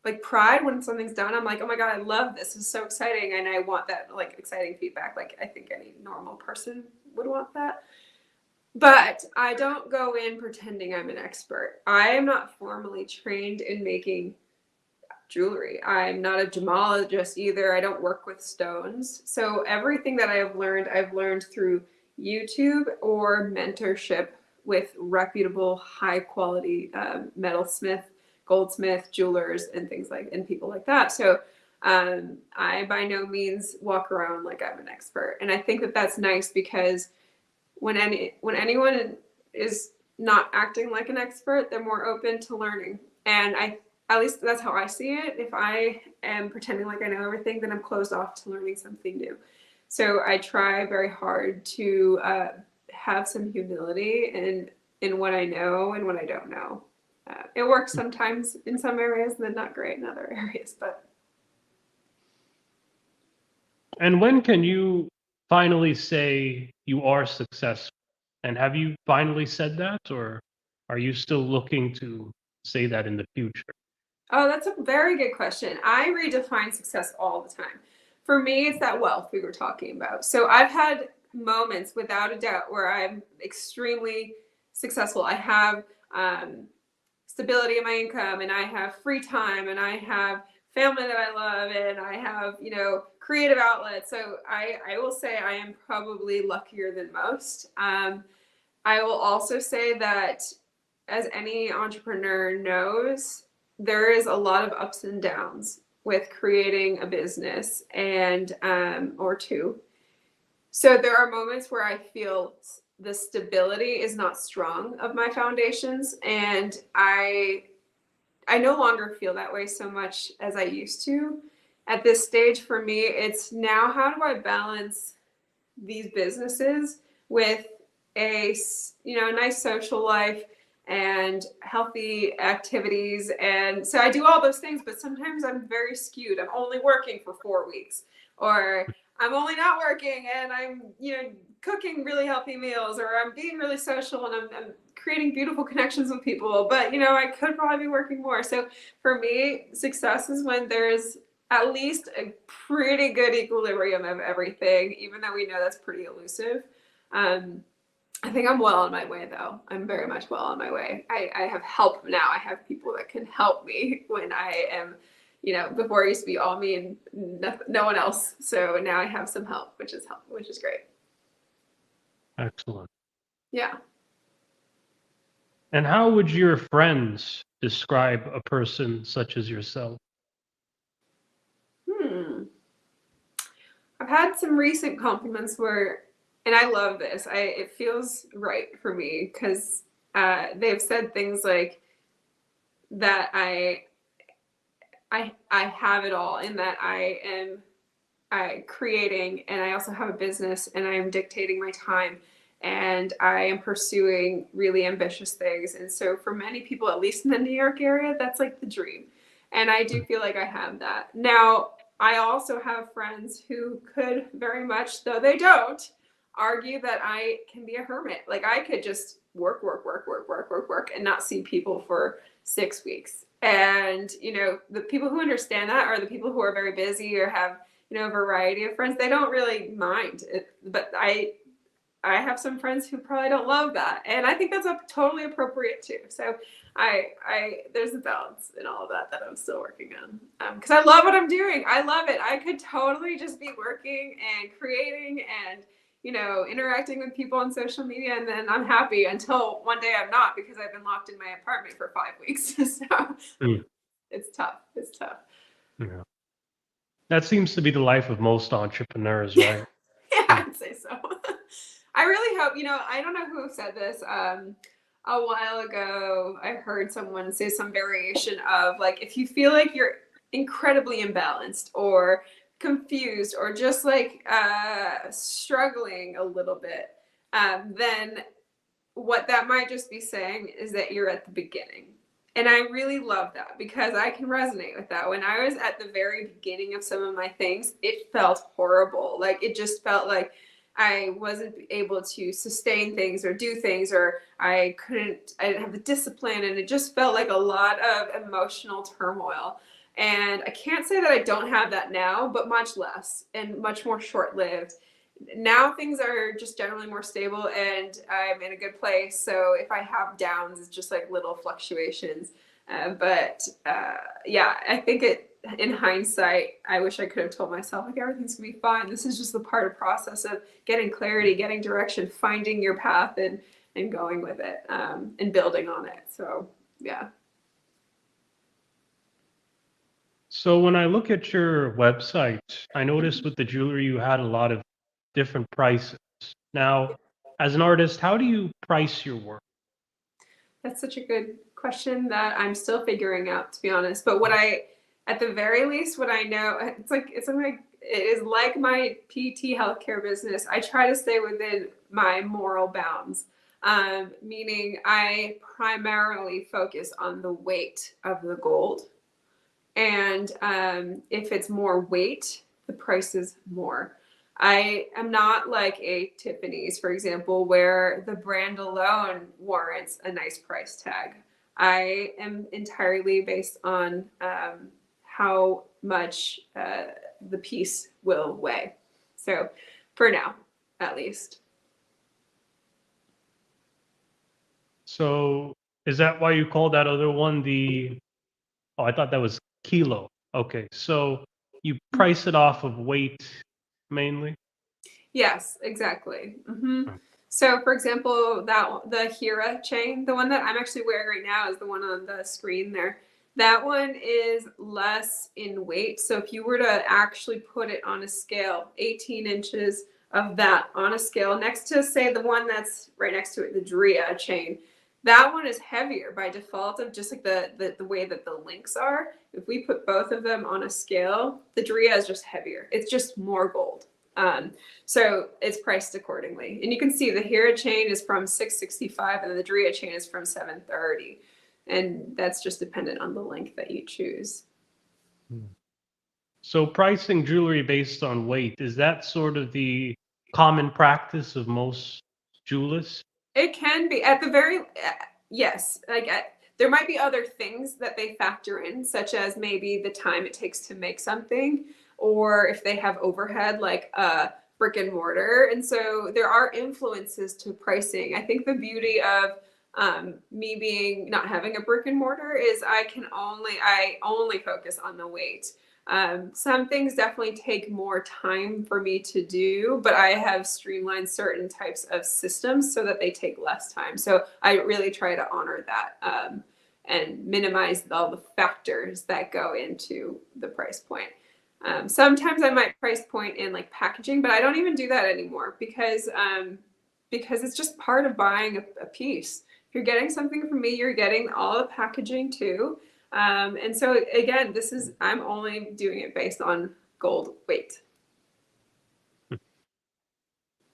like pride when something's done. I'm like, oh my God, I love this. This is so exciting. And I want that like exciting feedback. Like I think any normal person would want that. But I don't go in pretending I'm an expert. I am not formally trained in making jewelry. I'm not a gemologist either. I don't work with stones. So everything that I've learned through YouTube or mentorship with reputable, high quality metalsmith, goldsmith, jewelers, and people like that. So I by no means walk around like I'm an expert, and I think that that's nice, because when anyone is not acting like an expert, they're more open to learning. And at least that's how I see it. If I am pretending like I know everything, then I'm closed off to learning something new. So I try very hard to have some humility in what I know and what I don't know. It works sometimes in some areas, and then not great in other areas. But And when can you finally say you are successful? And have you finally said that, or are you still looking to say that in the future? oh, that's a very good question. I redefine success all the time. For me, it's that wealth we were talking about. So I've had moments, without a doubt, where I'm extremely successful. I have stability in my income, and I have free time, and I have family that I love, and I have, creative outlets. So I will say I am probably luckier than most. I will also say that, as any entrepreneur knows, there is a lot of ups and downs with creating a business and or two. So there are moments where I feel the stability is not strong of my foundations, and I no longer feel that way so much as I used to. At this stage for me, it's now, how do I balance these businesses with a nice social life and healthy activities. And so I do all those things, but sometimes I'm very skewed. I'm only working for 4 weeks, or I'm only not working and I'm cooking really healthy meals, or I'm being really social and I'm creating beautiful connections with people, but I could probably be working more. So for me, success is when there's at least a pretty good equilibrium of everything, even though we know that's pretty elusive. I think I'm well on my way, though. I'm very much well on my way. I have help now. I have people that can help me when I am before I used to be all me and no one else. So now I have some help, which is great. Excellent. Yeah. And how would your friends describe a person such as yourself? I've had some recent compliments where, and I love this. It feels right for me because they've said things like that I have it all, and that I am creating, and I also have a business, and I am dictating my time, and I am pursuing really ambitious things. And so for many people, at least in the New York area, that's like the dream. And I do feel like I have that. Now, I also have friends who could very much, though they don't, argue that I can be a hermit. Like I could just work, and not see people for 6 weeks. And, the people who understand that are the people who are very busy or have, a variety of friends. They don't really mind it, but I have some friends who probably don't love that, and I think that's totally appropriate too. So there's a balance in all of that I'm still working on, because I love what I'm doing. I love it. I could totally just be working and creating and interacting with people on social media, and then I'm happy until one day I'm not, because I've been locked in my apartment for 5 weeks. So it's tough. Yeah. That seems to be the life of most entrepreneurs, right? Yeah, I'd say so. I really hope, I don't know who said this. A while ago, I heard someone say some variation of like, if you feel like you're incredibly imbalanced or confused or just like struggling a little bit, then what that might just be saying is that you're at the beginning. And I really love that, because I can resonate with that. When I was at the very beginning of some of my things, it felt horrible. Like it just felt like I wasn't able to sustain things or do things, or I didn't have the discipline, and it just felt like a lot of emotional turmoil. And I can't say that I don't have that now, but much less and much more short-lived. Now things are just generally more stable, and I'm in a good place. So if I have downs, it's just like little fluctuations. Yeah, I think in hindsight, I wish I could have told myself like everything's gonna be fine. This is just the part of process of getting clarity, getting direction, finding your path, and going with it, and building on it. So yeah. So when I look at your website, I noticed with the jewelry you had a lot of different prices. Now, as an artist, how do you price your work? That's such a good question that I'm still figuring out, to be honest. But at the very least, what I know, it is like my PT healthcare business. I try to stay within my moral bounds, meaning I primarily focus on the weight of the gold. And if it's more weight, the price is more. I am not like a Tiffany's, for example, where the brand alone warrants a nice price tag. I am entirely based on how much the piece will weigh. So for now, at least. So is that why you call that other one oh, I thought that was kilo. Okay, so you price it off of weight mainly? Yes, exactly. So, for example, the Hira chain, the one that I'm actually wearing right now, is the one on the screen there. That one is less in weight. So, if you were to actually put it on a scale, 18 inches of that on a scale next to, say, the one that's right next to it, the Drea chain, that one is heavier by default of just like the way that the links are. If we put both of them on a scale, the Drea is just heavier. It's just more gold. So it's priced accordingly. And you can see the Hira chain is from $665 and the Drea chain is from $730. And that's just dependent on the length that you choose. So pricing jewelry based on weight, is that sort of the common practice of most jewelers? It can be at the very, yes. There might be other things that they factor in, such as maybe the time it takes to make something, or if they have overhead like brick and mortar. And so there are influences to pricing. I think the beauty of Me being not having a brick and mortar is I only focus on the weight. Some things definitely take more time for me to do, but I have streamlined certain types of systems so that they take less time. So I really try to honor that, and minimize all the factors that go into the price point. Sometimes I might price point in like packaging, but I don't even do that anymore because it's just part of buying a piece. If you're getting something from me, you're getting all the packaging too. And so again, I'm only doing it based on gold weight.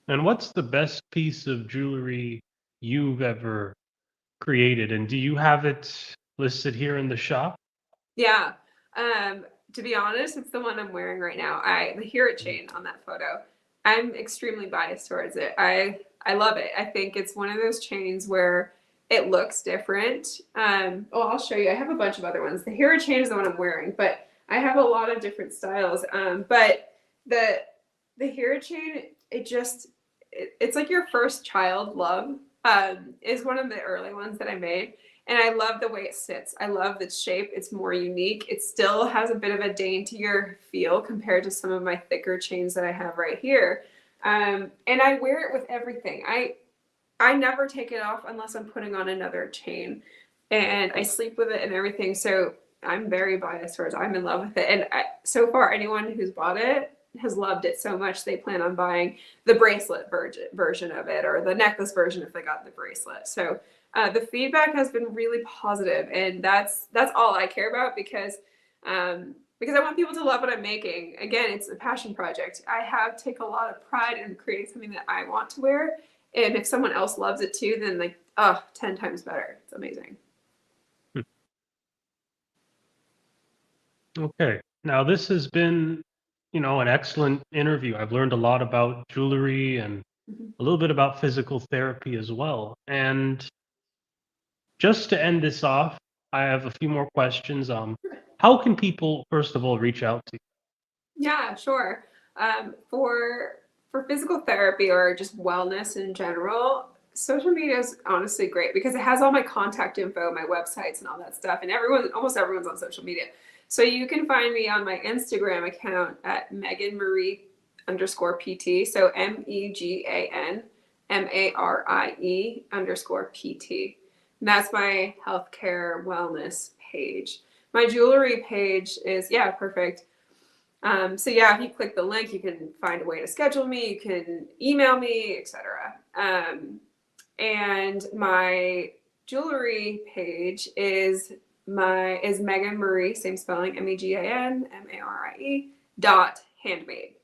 And what's the best piece of jewelry you've ever created? And do you have it listed here in the shop? Yeah. To be honest, it's the one I'm wearing right now. The hero chain on that photo. I'm extremely biased towards it. I love it. I think it's one of those chains where it looks different. I'll show you. I have a bunch of other ones. The hero chain is the one I'm wearing, but I have a lot of different styles. But the hero chain, it's like your first child love. Is one of the early ones that I made. And I love the way it sits. I love the shape. It's more unique. It still has a bit of a daintier feel compared to some of my thicker chains that I have right here. And I wear it with everything. I never take it off unless I'm putting on another chain. And I sleep with it and everything. So I'm very biased towards it. I'm in love with it. And so far, anyone who's bought it has loved it so much they plan on buying the bracelet version of it, or the necklace version if they got the bracelet. So the feedback has been really positive, and that's all I care about because I want people to love what I'm making. Again, it's a passion project. I take a lot of pride in creating something that I want to wear, and if someone else loves it too, then 10 times better. It's amazing. Okay. Now, this has been, an excellent interview. I've learned a lot about jewelry and a little bit about physical therapy as well. And just to end this off, I have a few more questions. How can people, first of all, reach out to you? Yeah, sure. For physical therapy or just wellness in general, social media is honestly great because it has all my contact info, my websites, and all that stuff. And almost everyone's on social media. So you can find me on my Instagram account at Megan Marie _PT. So MEGANMARIE _PT. And that's my healthcare wellness page. My jewelry page is, yeah, perfect. So yeah, if you click the link, you can find a way to schedule me. You can email me, etc. And my jewelry page is Megan Marie, same spelling, MEGANMARIE.handmade.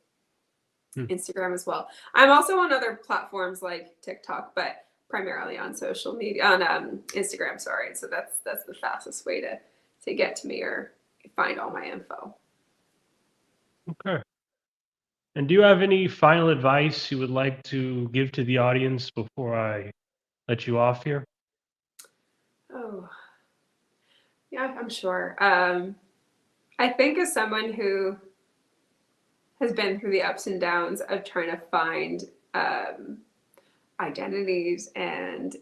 Instagram as well. I'm also on other platforms like TikTok, but primarily on social media, on Instagram. Sorry, so that's the fastest way to get to me or find all my info. Okay. And do you have any final advice you would like to give to the audience before I let you off here? Oh, yeah, I'm sure. I think as someone who has been through the ups and downs of trying to find identities and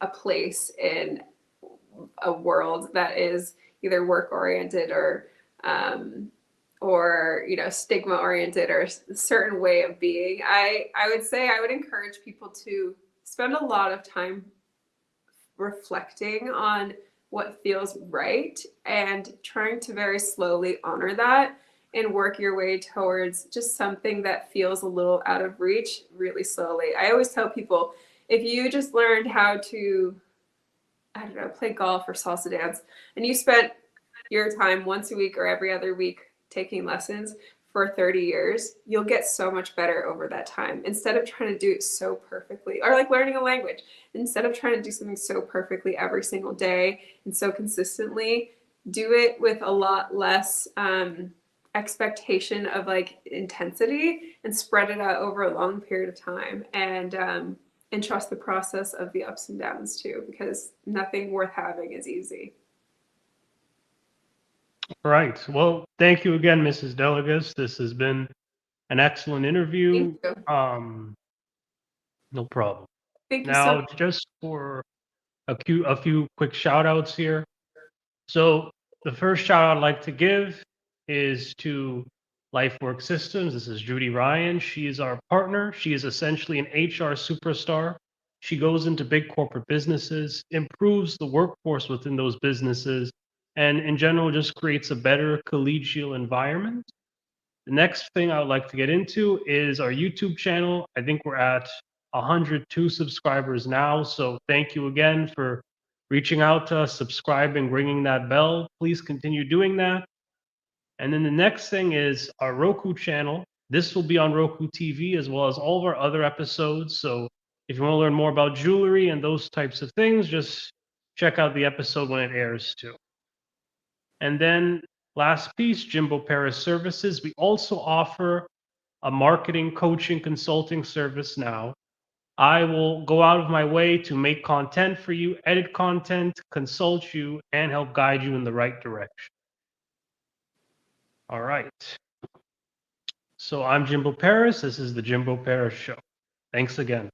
a place in a world that is either work oriented or stigma oriented or a certain way of being, I would say I would encourage people to spend a lot of time reflecting on what feels right and trying to very slowly honor that and work your way towards just something that feels a little out of reach really slowly. I always tell people, if you just learned how to, I don't know, play golf or salsa dance, and you spent your time once a week or every other week taking lessons for 30 years, you'll get so much better over that time. Instead of trying to do it so perfectly, or like learning a language, instead of trying to do something so perfectly every single day and so consistently, do it with a lot less expectation of like intensity and spread it out over a long period of time, and trust the process of the ups and downs too, because nothing worth having is easy. Right. Well, thank you again, Mrs. Delegas. This has been an excellent interview. Thank you. No problem. Thank you so Now, much. just for a few quick shout outs here. So the first shout out I'd like to give is to LifeWork Systems. This is Judy Ryan. She is our partner. She is essentially an HR superstar. She goes into big corporate businesses, improves the workforce within those businesses, and in general just creates a better collegial environment. The next thing I would like to get into is our YouTube channel. I think we're at 102 subscribers now. So thank you again for reaching out to us, subscribing, ringing that bell. Please continue doing that. And then the next thing is our Roku channel. This will be on Roku TV as well as all of our other episodes. So if you want to learn more about jewelry and those types of things, just check out the episode when it airs too. And then last piece, Jimbo Paris Services. We also offer a marketing, coaching, consulting service now. I will go out of my way to make content for you, edit content, consult you, and help guide you in the right direction. All right. So I'm Jimbo Paris. This is the Jimbo Paris Show. Thanks again.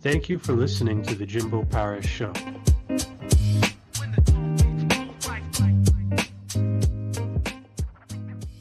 Thank you for listening to the Jimbo Paris Show.